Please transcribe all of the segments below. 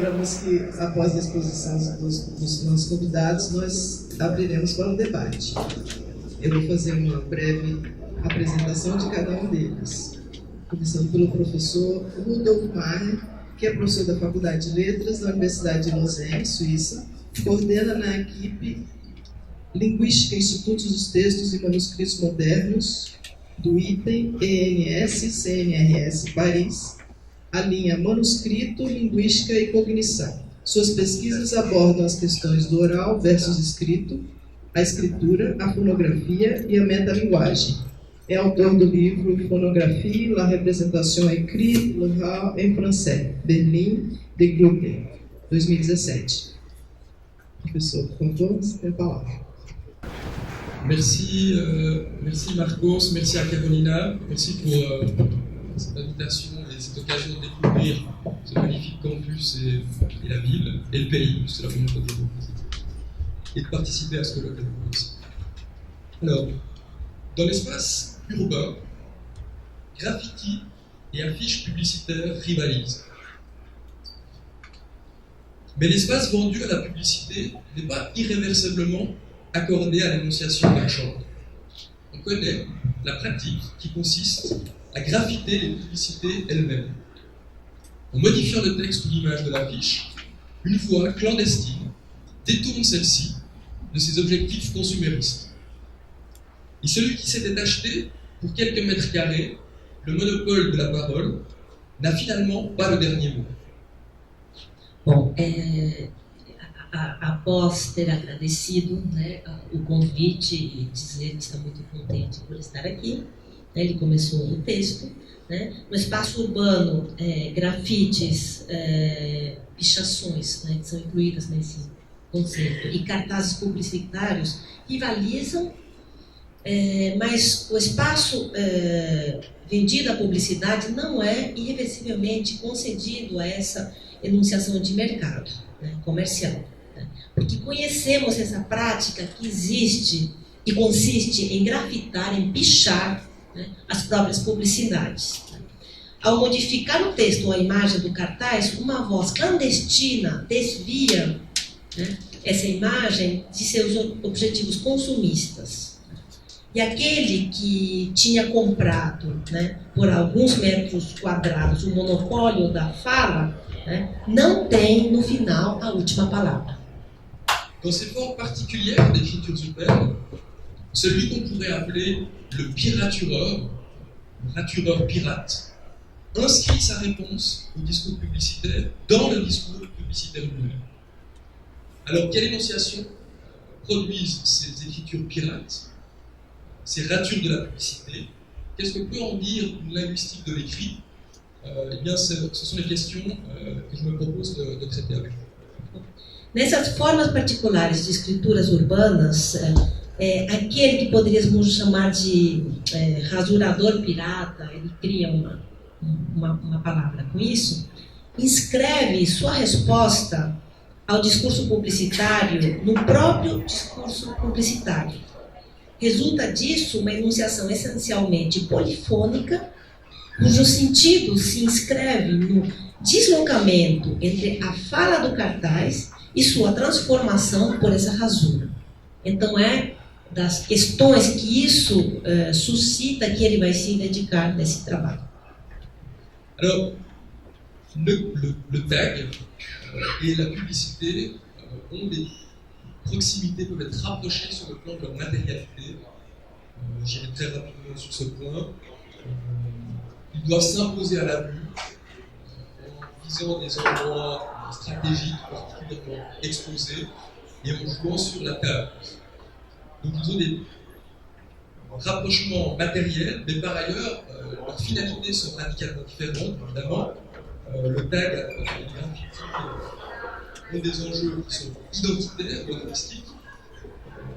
lembramos que, após a exposição dos nossos convidados, nós abriremos para o debate. Eu vou fazer uma breve apresentação de cada um deles, começando pelo professor Rudolf Mahler, que é professor da Faculdade de Letras da Universidade de Lausanne, Suíça, coordena na equipe Linguística, Institutos dos Textos e Manuscritos Modernos, do ITEM, ENS-CNRS, Paris, a linha Manuscrito, Linguística e Cognição. Suas pesquisas abordam as questões do oral versus escrito, a escritura, a fonografia e a metalinguagem. É autor do livro Phonographie, la représentation écrite, l'oral en français, Berlim, de Grube, 2017. Professor, por favor, você tem a palavra. Merci, merci Marcos, merci à Carolina, merci pour cette invitation et cette occasion de découvrir ce magnifique campus et la ville et le pays, c'est la première fois que je visite, et de participer à ce colloque avec vous aussi. Alors, dans l'espace urbain, graffiti et affiches publicitaires rivalisent. Mais l'espace vendu à la publicité n'est pas irréversiblement accordé à l'énonciation marchande. On connaît la pratique qui consiste à graffiter les publicités elles-mêmes. En modifiant le texte ou l'image de l'affiche, une voie clandestine détourne celle-ci de ses objectifs consuméristes. Et celui qui s'était acheté pour quelques mètres carrés le monopole de la parole n'a finalement pas le dernier mot. Bom, após ter agradecido, né, o convite e dizer que está muito contente por estar aqui, né, ele começou no texto, né, no espaço urbano, grafites, pichações, né, que são incluídas nesse conceito, e cartazes publicitários rivalizam, mas o espaço vendido à publicidade não é irreversivelmente concedido a essa enunciação de mercado, né, comercial. Né, porque conhecemos essa prática que existe e consiste em grafitar, em pichar, né, as próprias publicidades. Né. Ao modificar o texto ou a imagem do cartaz, uma voz clandestina desvia, né, essa imagem de seus objetivos consumistas. E aquele que tinha comprado, né, por alguns metros quadrados o monopólio da fala, né, não tem no final a última palavra. Dans ces formes particulières d'écriture urbaine, celui qu'on pourrait appeler le piratureur, le ratureur pirate, inscrit sa réponse au discours publicitaire dans le discours publicitaire lui-même. Alors, quelle énonciation produisent ces écritures pirates, ces ratures de la publicité? Qu'est-ce que peut en dire une linguistique de l'écrit? Eh bien, ce sont les questions que je me propose de traiter avec vous. Nessas formas particulares de escrituras urbanas, aquele que poderíamos chamar de rasurador pirata, ele cria uma palavra com isso, inscreve sua resposta ao discurso publicitário no próprio discurso publicitário. Resulta disso uma enunciação essencialmente polifônica, cujo sentido se inscreve no deslocamento entre a fala do cartaz e sua transformação por essa rasura. Então é das questões que isso suscita que ele vai se dedicar nesse trabalho. Alors, le tag et la publicité ont des proximités, peuvent être rapprochées sur le plan de leur matérialité. J'irai très rapidement sur ce point. Ils doivent s'imposer à la vue en visant des endroits stratégiques particulièrement exposés et en jouant sur la table. Donc ils ont des rapprochements matériels, mais par ailleurs, leurs finalités sont radicalement différentes, évidemment. Le tag et les graffitis ont des enjeux qui sont identitaires, linguistiques,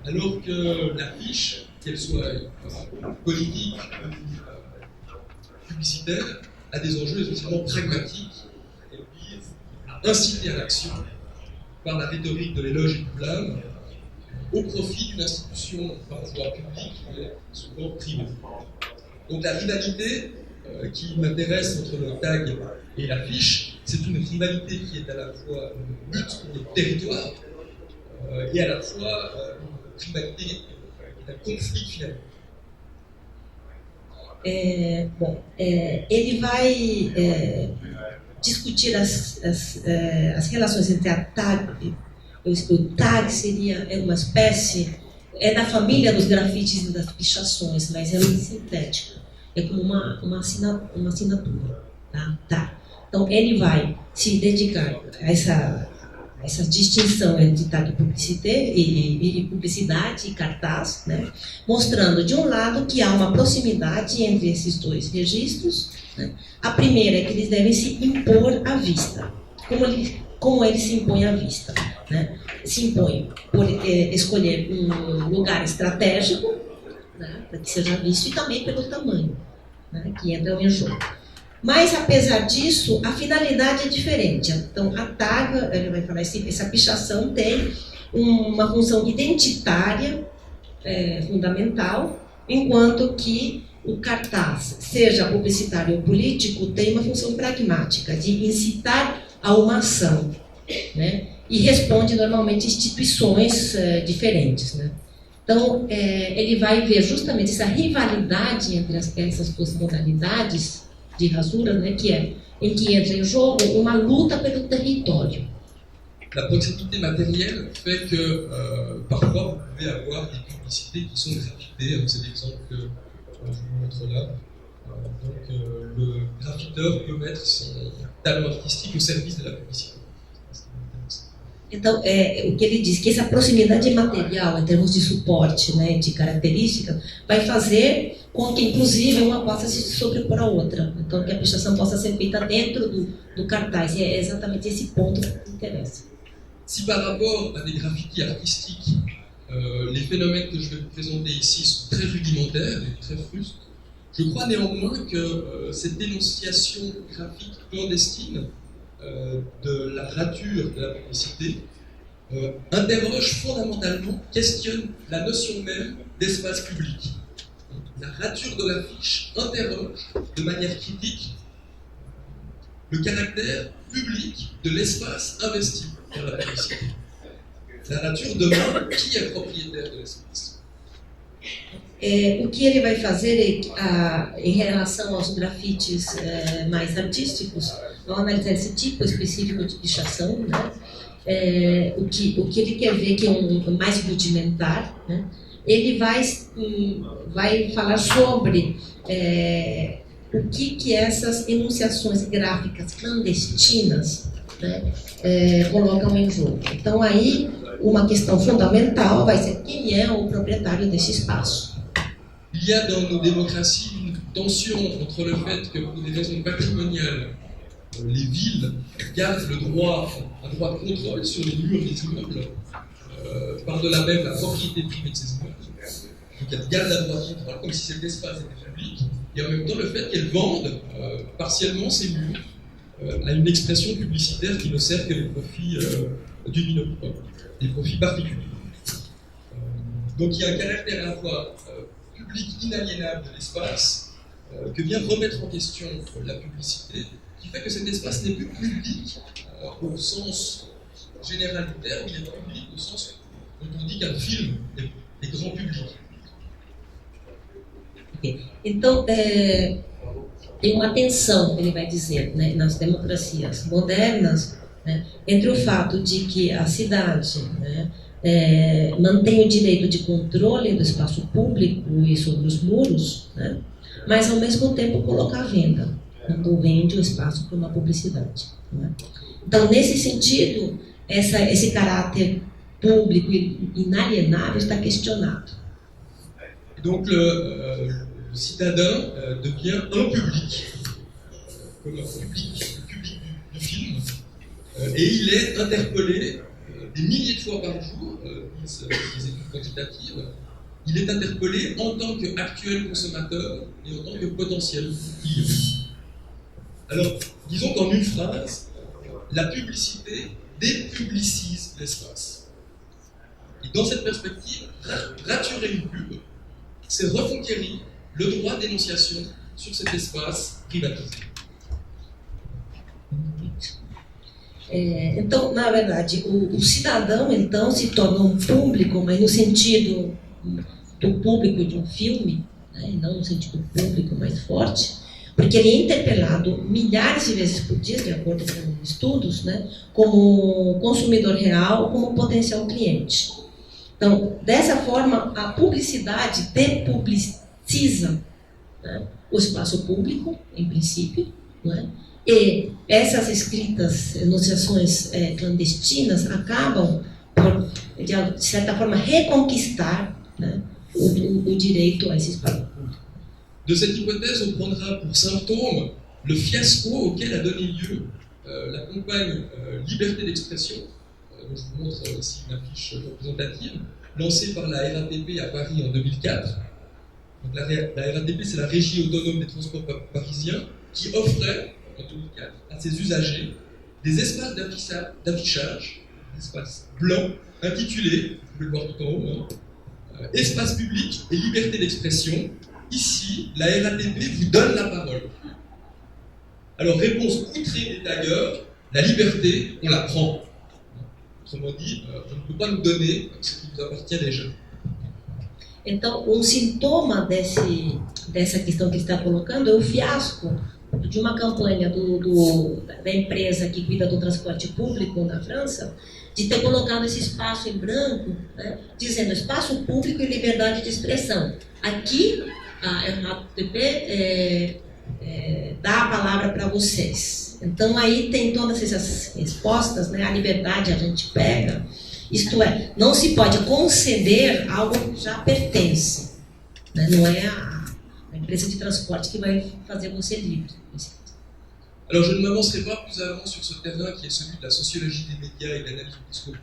alors que l'affiche, qu'elle soit politique ou publicitaire, a des enjeux essentiellement pragmatiques. Elle vise à inciter à l'action par la rhétorique de l'éloge et du blâme au profit d'une institution parfois publique mais souvent privée. Donc la rivalité qui m'intéresse entre le tag et l'affiche, c'est une rivalité qui est à la fois une lutte pour le territoire et à la fois une rivalité qui est un conflit finalement. Ele vai discutir as relações entre a TAG. O TAG seria uma espécie, da família dos grafites e das pichações, mas é muito sintética. É como uma assinatura. Tá? Então, ele vai se dedicar a essa distinção entre tag e publicidade e cartaz, né? Mostrando, de um lado, que há uma proximidade entre esses dois registros. Né? A primeira é que eles devem se impor à vista. Como ele se impõe à vista? Né? Se impõe por escolher um lugar estratégico, né? Para que seja visto, e também pelo tamanho, né? Que entra em jogo. Mas, apesar disso, a finalidade é diferente. Então, a tag, ele vai falar assim, essa pichação tem uma função identitária fundamental, enquanto que o cartaz, seja publicitário ou político, tem uma função pragmática, de incitar a uma ação, né? E responde normalmente a instituições diferentes, né? Então, ele vai ver justamente essa rivalidade entre essas duas modalidades de rasura, né, em que entra em jogo uma luta pelo território. La proximité matérielle fait que parfois vous pouvez avoir des publicités qui sont graffitées. C'est l'exemple que je vous montre là. Donc le graffiteur peut mettre son talent artistique au service de la publicité. Então, o que ele diz, que essa proximidade material, em termos de suporte, né, de características, vai fazer com que, inclusive, uma possa se sobrepor à outra. Então, que a pichação possa ser feita dentro do cartaz. E é exatamente esse ponto que interessa. Si par rapport à des graffitis artistiques, les phénomènes que je vais vous présenter ici sont très rudimentaires et très frustes, je crois néanmoins que cette dénonciation graphique clandestine de la rature de la publicité interroge fondamentalement, questionne la notion même d'espace public. La rature de l'affiche interroge de manière critique le caractère public de l'espace investi par la publicité. La rature demande qui est propriétaire de l'espace. O que ele vai fazer em relação aos grafites mais artísticos, ao analisar esse tipo específico de pichação, né? O que ele quer ver que é mais rudimentar, né? Ele vai falar sobre o que essas enunciações gráficas clandestinas, né, colocam em jogo. Então aí uma questão fundamental vai ser quem é o proprietário desse espaço. Il y a dans nos démocraties une tension entre le fait que pour des raisons patrimoniales, les villes gardent un droit de contrôle sur les murs des immeubles, par-delà même la propriété privée de ces immeubles. Donc elles gardent un droit de contrôle comme si cet espace était public, et en même temps le fait qu'elles vendent partiellement ces murs à une expression publicitaire qui ne sert que les profits du monopole, des profits particuliers. Donc il y a un caractère à la fois public inaliénable de l'espace que vient remettre en question la publicité, qui fait que cet espace n'est plus public au sens général du terme, il est public au sens dont on dit qu'un film est grand public. Okay. Então, tem uma tensão, ele vai dizer, né, nas democracias modernas, né, entre o fato de que a cidade, né, mantém o direito de controle do espaço público e sobre os muros, né, mas ao mesmo tempo colocar à venda, quando vende o espaço para uma publicidade. Né. Então, nesse sentido, esse caráter público e inalienável está questionado. Donc le citadin devient un public, comme un public, le public du film, et il est interpellé des milliers de fois par jour, disent les études quantitatives, il est interpellé en tant qu'actuel consommateur et en tant que potentiel client. Alors, disons qu'en une phrase, la publicité dépublicise l'espace. Et dans cette perspective, raturer une pub, c'est reconquérir le droit d'énonciation sur cet espace privatisé. Então, na verdade, o cidadão, então, se torna um público, mas no sentido do público de um filme, né, e não no sentido público mais forte, porque ele é interpelado milhares de vezes por dia, de acordo com estudos, né, como consumidor real, como potencial cliente. Então, dessa forma, a publicidade depubliciza, né, o espaço público, em princípio, né, e essas escritas, enunciações clandestinas acabam por, de certa forma, reconquistar, né, o direito a esse espaço público. De cette hypothèse, on prendra pour symptôme le fiasco auquel a donné lieu la campagne Liberté d'expression, dont je vous montre ici une affiche représentative, lancée par la RATP à Paris en 2004. Donc la RATP, c'est la Régie autonome des transports parisiens, qui offrait en 2004 à ses usagers des espaces d'affichage, des espaces blancs, intitulés, vous pouvez le voir tout en haut, espace public et liberté d'expression. Ici, la RATP vous donne la parole. Alors, réponse outrée des taggeurs, la liberté, on la prend. Autrement dit, on ne peut pas nous donner ce qui nous appartient déjà. Então, sintoma dessa questão que ele está colocando é o fiasco de uma campanha da empresa que cuida do transporte público na França, de ter colocado esse espaço em branco, né, dizendo espaço público e liberdade de expressão. Aqui, a RATP dá a palavra para vocês. Então, aí tem todas essas respostas, né, a liberdade a gente pega, isto é, não se pode conceder algo que já pertence, né, não é a empresa de transporte que vai fazer você livre. Alors, je ne m'avancerai pas plus avant sur ce terrain qui est celui de la sociologie des médias et de l'analyse du discours.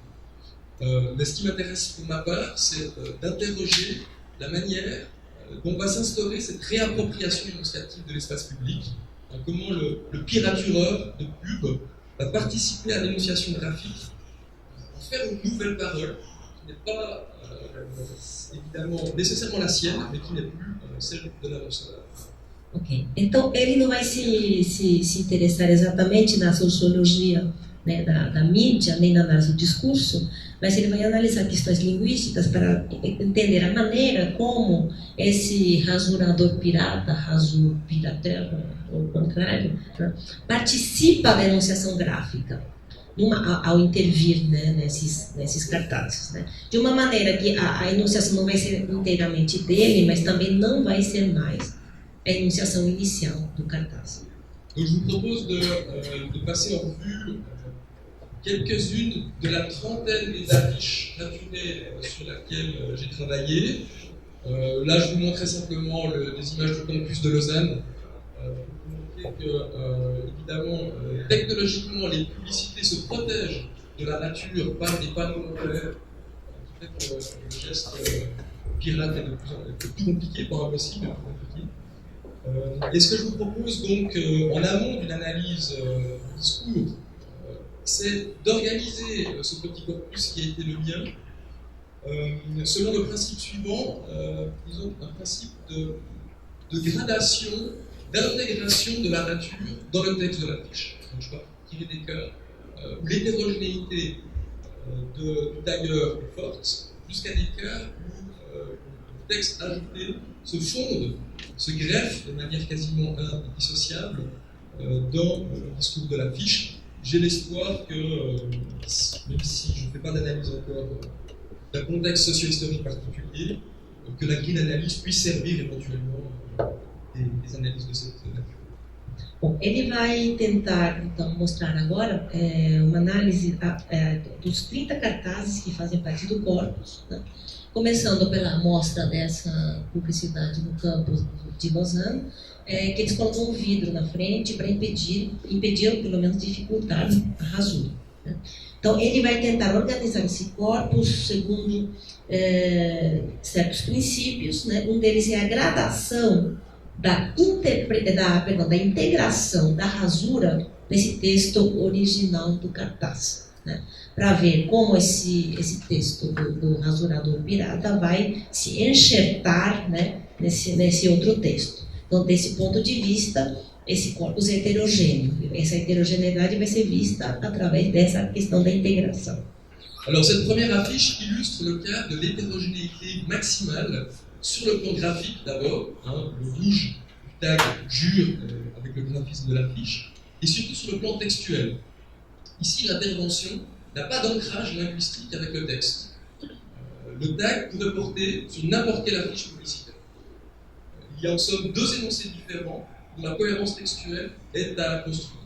Mais ce qui m'intéresse pour ma part, c'est d'interroger la manière dont va s'instaurer cette réappropriation énonciative de l'espace public, comment le piratureur de pub va participer à l'énonciation graphique pour faire une nouvelle parole qui n'est pas évidemment nécessairement la sienne, mais qui n'est plus celle de l'annonceur. Ok, então ele não vai se interessar exatamente na sociologia, né, da mídia, nem na análise do discurso, mas ele vai analisar questões linguísticas para entender a maneira como esse rasurador pirata, rasur pirater, ou o contrário, né, participa da enunciação gráfica ao intervir, né, nesses cartazes. Né, de uma maneira que a enunciação não vai ser inteiramente dele, mas também não vai ser mais a énonciation initiale du cartaz. Donc je vous propose de passer en revue quelques-unes de la trentaine des affiches raturées sur laquelle j'ai travaillé. Là, je vous montrais simplement des images du campus de Lausanne pour vous montrer que, évidemment, technologiquement, les publicités se protègent de la nature par des panneaux oculaires qui fait que le geste pirate est de plus compliqué, pas impossible, mais plus compliqué. Et ce que je vous propose donc en amont d'une analyse du discours, c'est d'organiser ce petit corpus qui a été le mien selon le principe suivant, disons un principe de gradation, d'intégration de la nature dans le texte de l'affiche. Donc je vais tirer des cas où l'hétérogénéité du tagger est forte, jusqu'à des cas où le texte ajouté se fonde, se greffe de manière quasiment indissociable dans le discours de l'affiche. J'ai l'espoir que, même si je ne fais pas d'analyse encore d'un contexte socio-historique particulier, que la grille d'analyse puisse servir éventuellement des analyses de cette nature. Bom, ele vai tentar, então, mostrar agora uma análise dos 30 cartazes que fazem parte do corpus, né? Começando pela amostra dessa publicidade no campus de Lausanne, que eles colocam um vidro na frente para impedir ou pelo menos dificultar a rasura. Né? Então, ele vai tentar organizar esse corpus segundo certos princípios, né? Um deles é a gradação da integração da rasura nesse texto original do cartaz, né? Para ver como esse texto do rasurador pirata vai se enxertar, né, nesse outro texto. Então, desse ponto de vista, esse corpus heterogêneo. Essa heterogeneidade vai ser vista através dessa questão da integração. Alors cette première affiche illustre le cas de l'hétérogénéité maximale sur le plan graphique d'abord, le rouge du tag jure avec le graphisme de l'affiche, et surtout sur le plan textuel. Ici, l'intervention n'a pas d'ancrage linguistique avec le texte. Le tag pourrait porter sur n'importe quelle affiche publicitaire. Il y a en somme deux énoncés différents dont la cohérence textuelle est à construire.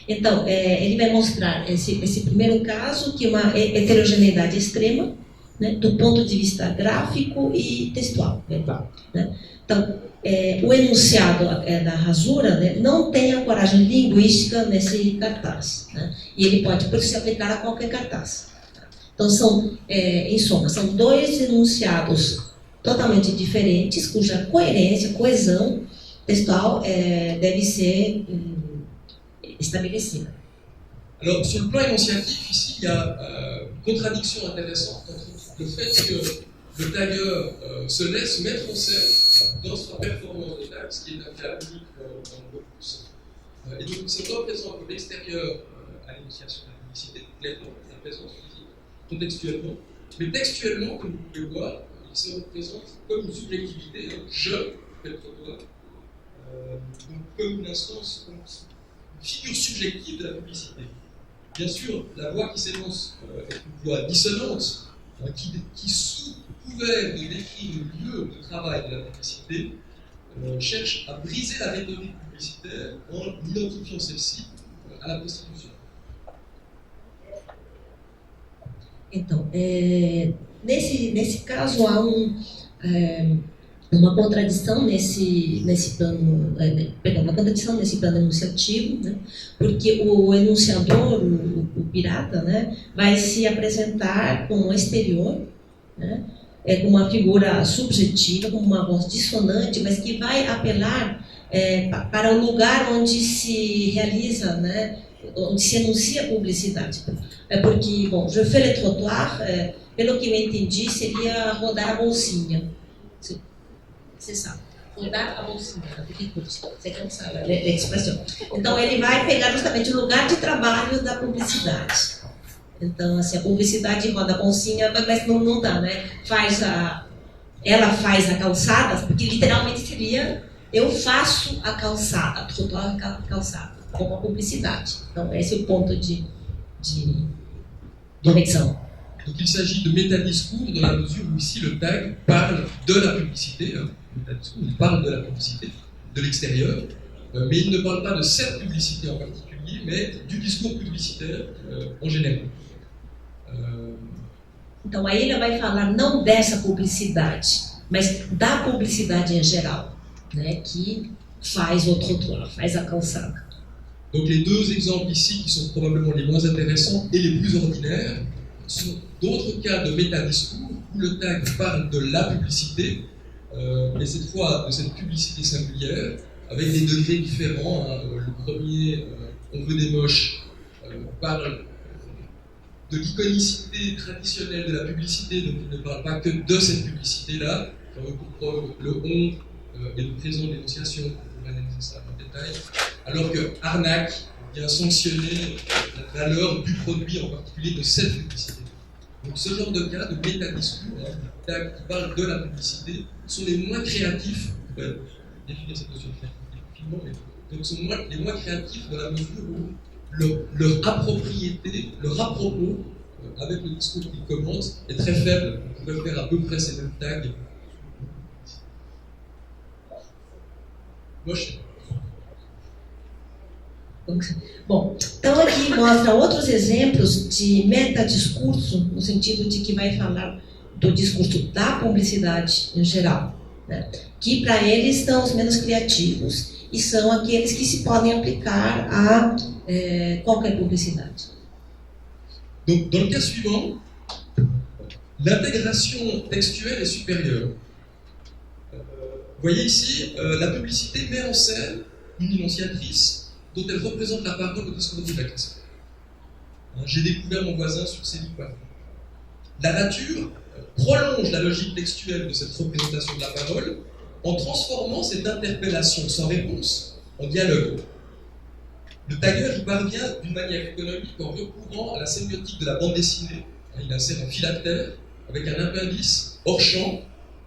Então, ele vai mostrar esse primeiro caso, que é uma heterogeneidade extrema, né, do ponto de vista gráfico e textual. Né? Então, o enunciado da rasura, né, não tem a coragem linguística nesse cartaz. Né? E ele pode, por isso, se aplicar a qualquer cartaz. Então, em soma, são dois enunciados totalmente diferentes, cuja coerência, coesão textual deve ser estabelecida. Alors, sur le plan énonciatif, ici, il y a une contradiction intéressante entre le fait que le tagueur se laisse mettre en scène dans sa performance de tag, ce qui est un cas unique dans le corpus. Et donc, il se représente comme extérieur à l'énonciation de la publicité, clairement, la présence physique, contextuellement, mais textuellement, comme vous pouvez voir, il se représente comme une subjectivité, je fais le trottoir, donc comme une instance, comme une figure subjective de la publicité. Bien sûr, la voix qui s'énonce est une voix dissonante, qui sous couvert de décrire le lieu de travail de la publicité, cherche à briser la rhétorique publicitaire en identifiant celle-ci à la prostitution. Então, nesse caso há uma contradição nesse plano, uma contradição nesse plano enunciativo, né? Porque o enunciador, o pirata, né, vai se apresentar como um exterior, né, com uma figura subjetiva, com uma voz dissonante, mas que vai apelar para o lugar onde se realiza, né, onde se anuncia a publicidade. Porque, bom, je fais le trottoir, pelo que eu entendi, seria rodar a bolsinha. Você sabe, rodar a bolsinha, você não sabe a expressão. Então, ele vai pegar justamente o lugar de trabalho da publicidade. Então, assim, a publicidade roda a bolsinha, mas não dá, né? Ela faz a calçada, porque literalmente seria eu faço a calçada, trottoir a calçada, como a publicidade. Então, esse é o ponto de conexão. Donc il s'agit de métadiscours dans la mesure où ici le tag parle de la publicité, il parle de la publicité, de l'extérieur, mais il ne parle pas de cette publicité en particulier, mais du discours publicitaire en général. Então aí ele vai falar não dessa publicidade, mas da publicidade em geral, né, que faz o trottoir, faz a calçada. Donc les deux exemples ici qui sont probablement les moins intéressants et les plus ordinaires sont d'autres cas de métadiscours où le tag parle de la publicité, mais cette fois de cette publicité singulière, avec des degrés différents. Le premier, on veut des moches, parle de l'iconicité traditionnelle de la publicité, donc il ne parle pas que de cette publicité-là. Pour preuve, le on est le présent de l'énonciation, on va analyser ça en détail, alors que arnaque vient sanctionner la valeur du produit, en particulier de cette publicité. Donc ce genre de cas de métadiscours, qui parlent de la publicité, sont les moins créatifs, on peut définir cette notion de créativité, mais donc sont les moins créatifs dans la mesure où leur appropriété, leur à-propos, avec le discours qu'ils commentent, est très faible. On pourrait faire à peu près ces mêmes tags. Moche. Bom, então aqui mostra outros exemplos de metadiscurso, no sentido de que vai falar do discurso da publicidade em geral, né? Que para eles são os menos criativos e são aqueles que se podem aplicar a qualquer publicidade. Donc, dans le cas suivant, l'intégration textuelle est supérieure. Vous voyez ici, la publicité met en scène une énonciatrice dont elle représente la parole au discours direct. J'ai découvert mon voisin sur ses lits. La nature prolonge la logique textuelle de cette représentation de la parole en transformant cette interpellation sans réponse en dialogue. Le tagueur y parvient d'une manière économique en recourant à la sémiotique de la bande dessinée. Il insère un phylactère avec un appendice hors champ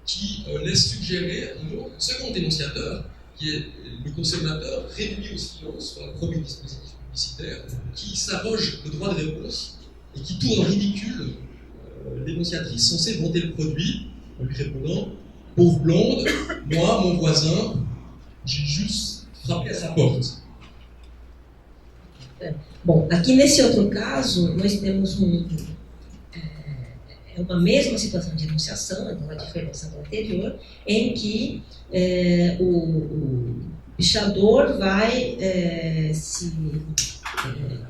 qui laisse suggérer un second énonciateur, qui est le consommateur réduit au silence par le premier dispositif publicitaire, qui s'arroge le droit de réponse et qui tourne en ridicule l'énonciatrice censée vanter le produit en lui répondant « Pauvre blonde, moi, mon voisin, j'ai juste frappé à sa porte ». Bom, aqui nesse outro caso, nós temos uma mesma situação de enunciação, então a diferença do anterior, em que o pichador vai se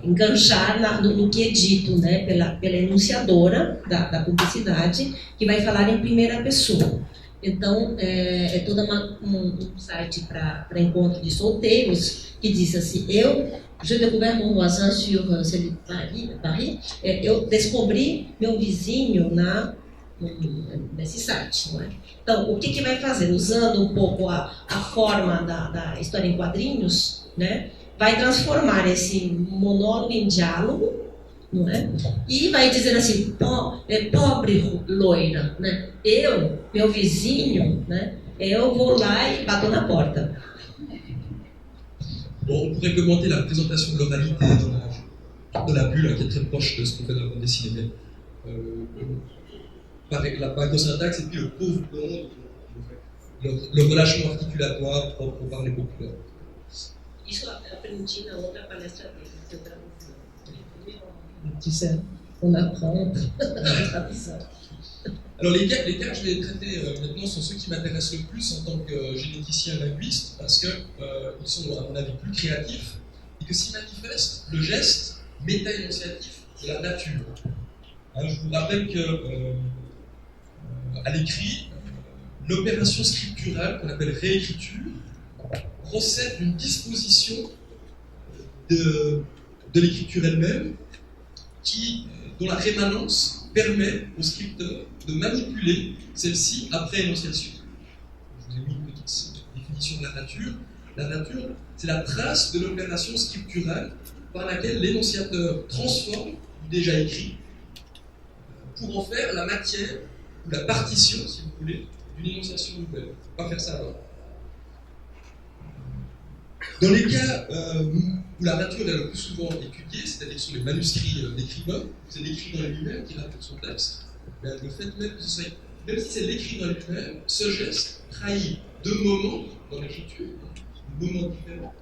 enganchar no que é dito, né, pela enunciadora da publicidade, que vai falar em primeira pessoa. Então, é todo um site para encontro de solteiros que diz assim: je découvert mon voisin sur Paris, eu descobri meu vizinho nesse site. Não é? Então, o que vai fazer? Usando um pouco a forma da história em quadrinhos, né? Vai transformar esse monólogo em diálogo, não é? E vai dizer assim: pobre loira, né? Meu vizinho, né? Eu vou lá e bato na porta. Bon, on pourrait commenter la représentation de l'oralité dans la bulle, qui est très proche de ce qu'on fait dans la bande dessinée. Par éco-syntaxe, et puis le pauvre blonde, le relâchement articulatoire propre au parler populaire. Isso aprendi na outra palestra dele, que eu traduzi. On apprend la traduction. Alors les cas que je vais traiter maintenant sont ceux qui m'intéressent le plus en tant que généticien linguiste, parce qu'ils sont à mon avis plus créatifs et que s'y manifeste le geste méta-énonciatif de la nature. Je vous rappelle que à l'écrit, l'opération scripturale qu'on appelle réécriture procède d'une disposition de l'écriture elle-même dont la rémanence permet au scripteur de manipuler celle-ci après énonciation. Je vous ai mis une petite définition de la nature. La nature, c'est la trace de l'opération scripturale par laquelle l'énonciateur transforme du déjà écrit pour en faire la matière ou la partition, si vous voulez, d'une énonciation nouvelle. On va faire ça alors. Dans les cas où la nature est le plus souvent étudiée, c'est-à-dire sur les manuscrits d'écrivains, c'est l'écrivain lui-même qui raconte son texte, le fait même si c'est l'écrivain lui-même, ce geste trahit deux moments dans l'écriture, deux moments différents,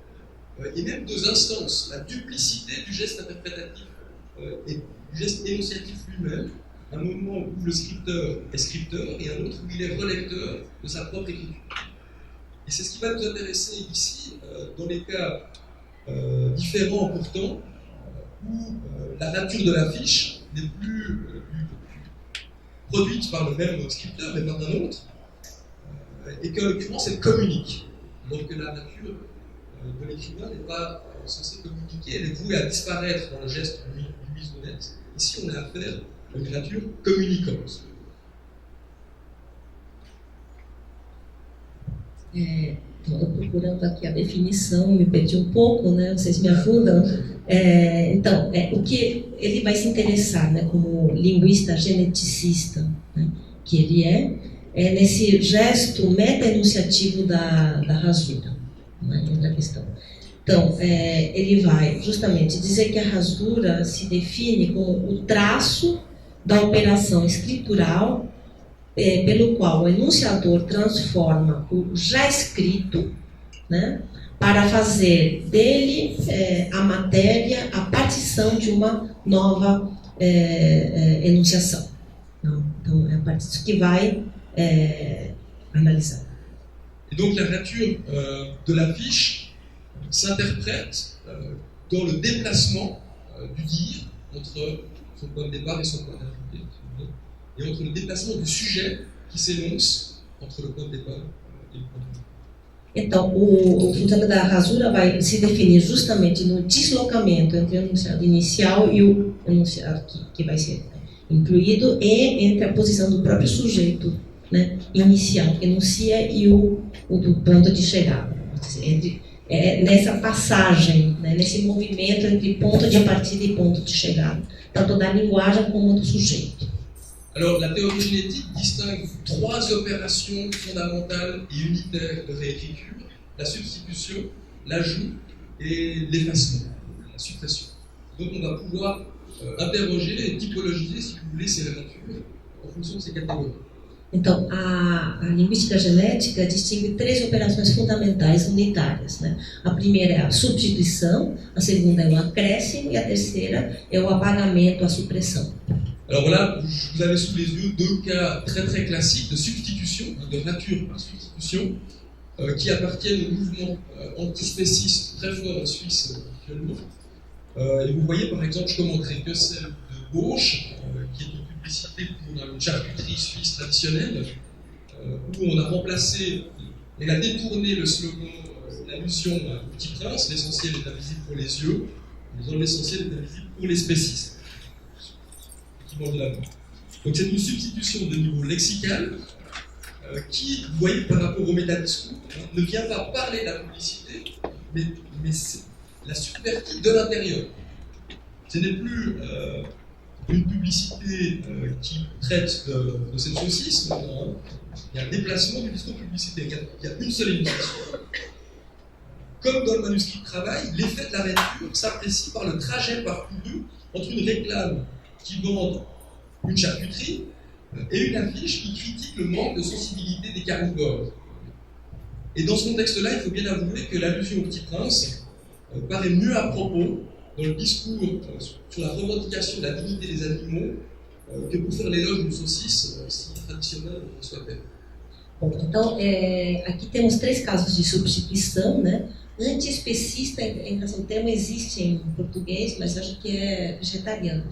et même deux instances, la duplicité du geste interprétatif et du geste énonciatif lui-même, un moment où le scripteur est scripteur et un autre où il est relecteur de sa propre écriture. Et c'est ce qui va nous intéresser ici, dans les cas différents pourtant, où la nature de l'affiche n'est plus produite par le même scripteur, mais par un autre, et qu'en l'occurrence elle communique. Donc la nature de l'écrivain n'est pas censée communiquer, elle est vouée à disparaître dans le geste du mise-honnête. Ici on a affaire à une nature communicante. Estou procurando aqui a definição, me perdi um pouco, né? Vocês me ajudam? Então, o que ele vai se interessar, né, como linguista geneticista, né, que ele é nesse gesto meta-enunciativo da rasura, né, outra questão. Então, ele vai justamente dizer que a rasura se define como o traço da operação escritural pelo qual o enunciador transforma o já escrito, né, para fazer dele a matéria, a partição de uma nova enunciação. Então, é a partir disso que vai analisar. Et donc la nature de l'affiche s'interprète dans le déplacement du dire entre son point de départ et son point d'arrivée, et entre le déplacement du sujet qui s'énonce entre le point de départ et le point d'arrivée. Então, o funcionamento da rasura vai se definir justamente no deslocamento entre o enunciado inicial e o enunciado que vai ser incluído, e entre a posição do próprio sujeito né, inicial, que enuncia, e o do ponto de chegada. Nessa passagem, né, nesse movimento entre ponto de partida e ponto de chegada, tanto da linguagem como do sujeito. Alors, la théorie génétique distingue 3 opérations fondamentales et unitaires de réécriture: la substitution, l'ajout et l'effacement, la suppression. Donc, on va pouvoir interroger et typologiser, si vous voulez, ces réécritures en fonction de ces catégories. Então, a linguística genética distingue 3 operações fundamentais unitárias, né? A primeira é a substituição, a segunda é o acréscimo e a terceira é o apagamento, a supressão. Alors voilà, vous avez sous les yeux 2 cas très très classiques de substitution, de nature par substitution, qui appartiennent au mouvement antispéciste très fort en Suisse actuellement. Et vous voyez par exemple, je commenterai que celle de gauche, qui est une publicité pour une charcuterie suisse traditionnelle, où on a remplacé, on a détourné le slogan, l'allusion au Petit Prince, l'essentiel est invisible pour les yeux, l'essentiel est invisible pour les spécistes. De la Donc c'est une substitution de niveau lexical qui, vous voyez, par rapport au métadiscours, ne vient pas parler de la publicité, mais la subvertit de l'intérieur. Ce n'est plus une publicité qui traite de cette saucisse, non, il y a un déplacement du discours publicitaire, il y a une seule énonciation. Comme dans le manuscrit de travail, l'effet de la lecture s'apprécie par le trajet parcouru entre une réclame qui vend une charcuterie et une affiche qui critique le manque de sensibilité des carnivores. Et dans ce contexte-là, il faut bien avouer que l'allusion au Petit Prince paraît mieux à propos dans le discours sur la revendication de la dignité des animaux que pour faire l'éloge d'une saucisse si traditionnelle soit-elle. Bom, então, aqui temos 3 casos de substituição, né? Antiespecista, o termo existe em português, mas acho que é vegetariano.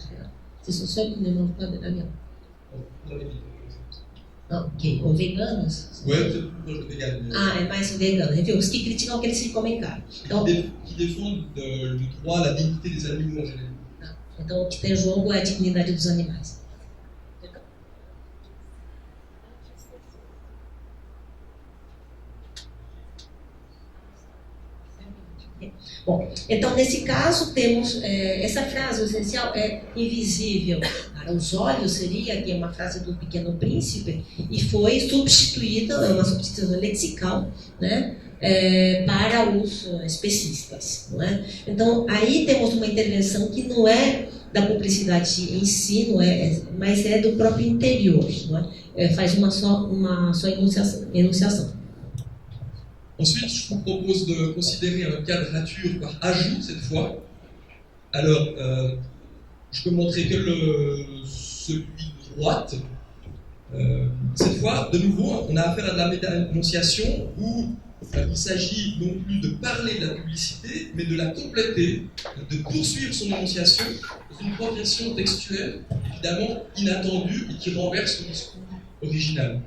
C'est sont ceux qui ne mangent pas de la viande. Ok, ou veganos? Oui, c'est plus vegan. Ah, é mais vegano. Enfim, os que criticam aqueles que comem carne. Então, qui défendent le droit à la dignité des animaux en général. Então, o que tem em jogo é a dignidade dos animais. Bom, então nesse caso temos essa frase, o essencial é invisível para os olhos, seria que é uma frase do Pequeno Príncipe, e foi substituída, é uma substituição lexical, né, para os especistas, não é? Então aí temos uma intervenção que não é da publicidade em si, não é, mas é do próprio interior, não é? Faz uma só enunciação. Ensuite, je vous propose de considérer un cas de nature par ajout cette fois. Alors, je peux montrer que celui de droite. Cette fois, de nouveau, on a affaire à de la méta-énonciation où il s'agit non plus de parler de la publicité, mais de la compléter, de poursuivre son énonciation dans une progression textuelle, évidemment inattendue et qui renverse le discours originel.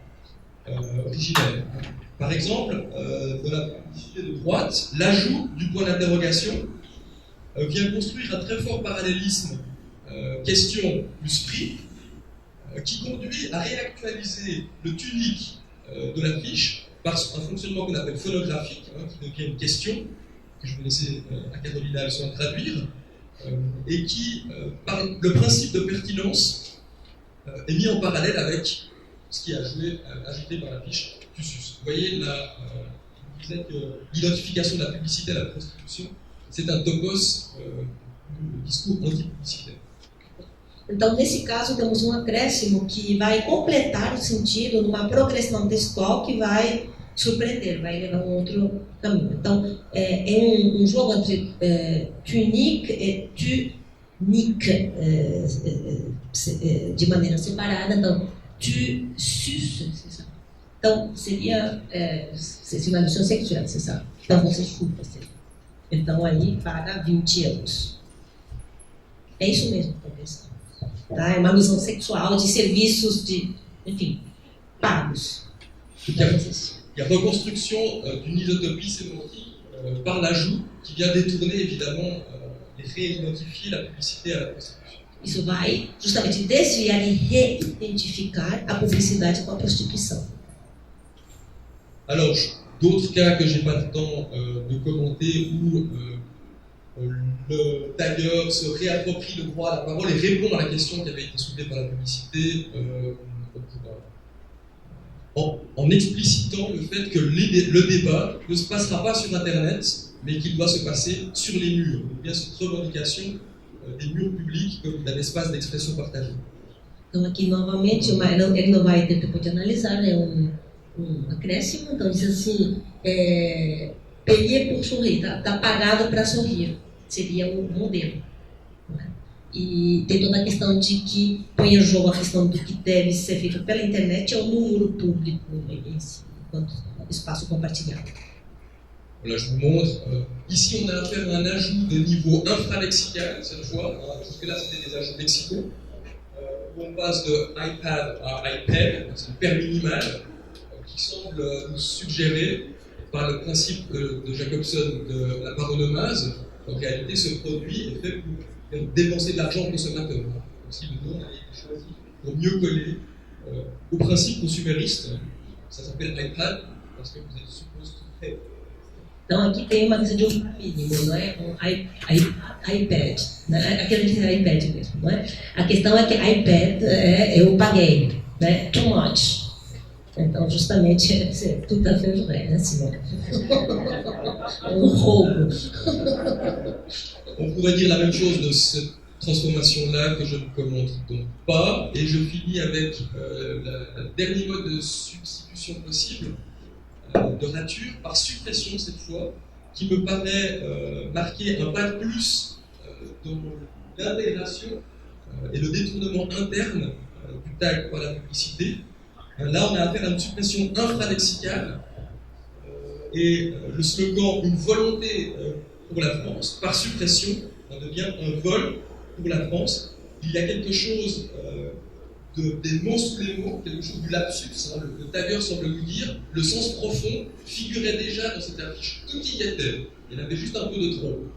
Par exemple, dans la publicité de droite, l'ajout du point d'interrogation vient construire un très fort parallélisme question plus prix qui conduit à réactualiser le tunique de l'affiche par un fonctionnement qu'on appelle phonographique, qui devient une question, que je vais laisser à Carolina Alson traduire, et qui, par le principe de pertinence, est mis en parallèle avec ce qui est ajouté par l'affiche Tussus. Vous voyez, vous disait que l'identification de la publicité à la prostitution, c'est un topos do discours antipublicitaire. Então, nesse caso, temos um acréscimo que vai completar o sentido numa progressão textual que vai surpreender, vai levar um outro caminho. Então, é um jogo entre tunique e tunique, de maneira separada. Então, tussus, c'est ça. Então, seria uma alusão sexual, você sabe. Então, você escuta. Então, aí, para 20 anos. É isso mesmo, talvez. Tá? É uma alusão sexual de serviços, enfim, pagos. Il y a reconstruction d'une isotopie sémantique par l'ajout qui vient détourner, évidemment, et réidentifier la publicité à la prostitution. Isso vai justamente desviar e reidentificar a publicidade com a prostituição. Alors, d'autres cas que j'ai pas le temps de commenter où le tailleur se réapproprie le droit à la parole et répond à la question qui avait été soulevée par la publicité en explicitant le fait que le débat ne se passera pas sur Internet, mais qu'il doit se passer sur les murs. Donc bien cette revendication des murs publics comme d'un espace d'expression partagée. Então aqui novamente ele não vai ter tempo de analisar, né, um acréscimo. Então diz assim, payer pour sourire, tá pagado para sorrir, seria o modelo. Né? E tem toda a questão de que põe em jogo a questão do que deve ser feito pela internet ou no muro público, enquanto espaço compartilhado. Voilà, je vous montre. Ici, on a affaire à un ajout de niveau infralexical, cette fois. Jusque-là, c'était des ajouts lexicaux. Où on passe de iPad à iPad, c'est le père minimal, qui semble nous suggérer, par le principe de Jacobson de la paronomase, en réalité, ce produit est fait pour dépenser de l'argent au consommateur. Comme si le nom avait été choisi pour mieux coller au principe consumériste. Ça s'appelle iPad, parce que vous êtes supposé tout faire. Então aqui tem uma coisa de um mínimo, não é? iPad, né? Aqui a gente tem iPad mesmo, não é? A questão é que iPad eu paguei, né? Too much. Então justamente c'est tout à fait vrai, né, Simone? Roubo. On pourrait dire la même chose de cette transformation-là que je ne commente donc pas, et je finis avec le dernier mode de substitution possible, de rature par suppression cette fois, qui me paraît marquer un pas de plus dans l'intégration et le détournement interne du tag par la publicité. Là, on a affaire à une suppression infralexicale et le slogan « Une volonté pour la France » par suppression, ça devient un vol pour la France. Il y a quelque chose des mots sous les mots, quelque chose du lapsus. Hein, le tagueur semble nous dire le sens profond figurait déjà dans cette affiche. Tout y était. Il y en avait juste un peu de trop.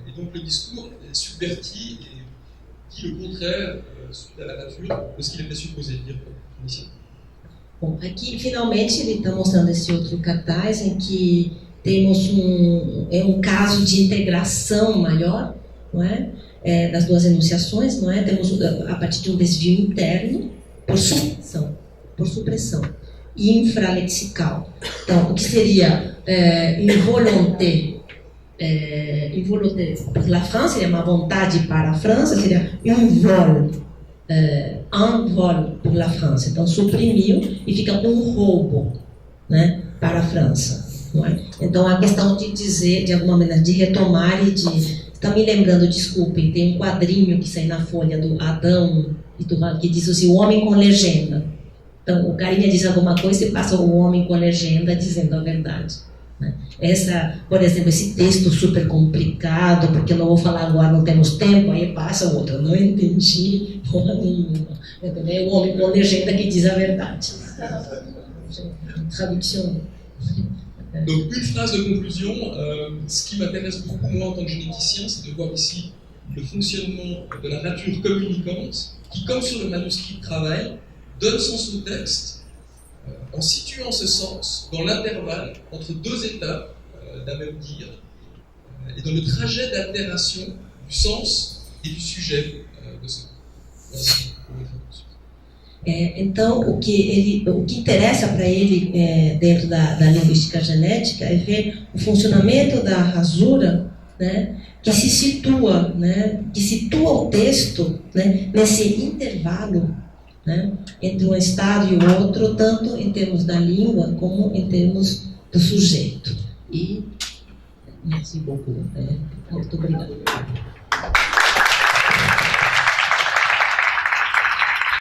Et donc le discours est subverti et dit le contraire suite à la nature de ce qu'il était supposé dire initialement. Bom, aqui finalmente ele está mostrando esse outro cartaz em que temos um caso de integração maior, não é? Das duas enunciações, não é? Temos a partir de um desvio interno por supressão e infralexical. Então, o que seria une volonté pour la France, seria uma vontade para a França, seria un vol pour la France. Então, suprimiu e fica um roubo, né, para a França. Não é? Então, a questão de dizer, de alguma maneira, de retomar e de... Está me lembrando, desculpem, tem um quadrinho que sai na Folha do Adão e do que diz assim, o homem com legenda. Então, o carinha diz alguma coisa e passa o homem com legenda dizendo a verdade. Né? Por exemplo, esse texto super complicado, porque eu não vou falar agora, não temos tempo, aí passa o outro, eu não entendi porra nenhuma. É o homem com legenda que diz a verdade. Tradução. Donc une phrase de conclusion, ce qui m'intéresse beaucoup moi en tant que généticien, c'est de voir ici le fonctionnement de la nature communicante qui, comme sur le manuscrit de travail, donne sens au texte en situant ce sens dans l'intervalle entre deux étapes d'un même dire et dans le trajet d'altération du sens et du sujet de ce dire. Merci pour votre attention. Então, o que interessa para ele dentro da linguística genética é ver o funcionamento da rasura, né, que se situa, né, que situa o texto, né, nesse intervalo, né, entre um estado e o outro, tanto em termos da língua como em termos do sujeito. E, merci beaucoup. Muito obrigada.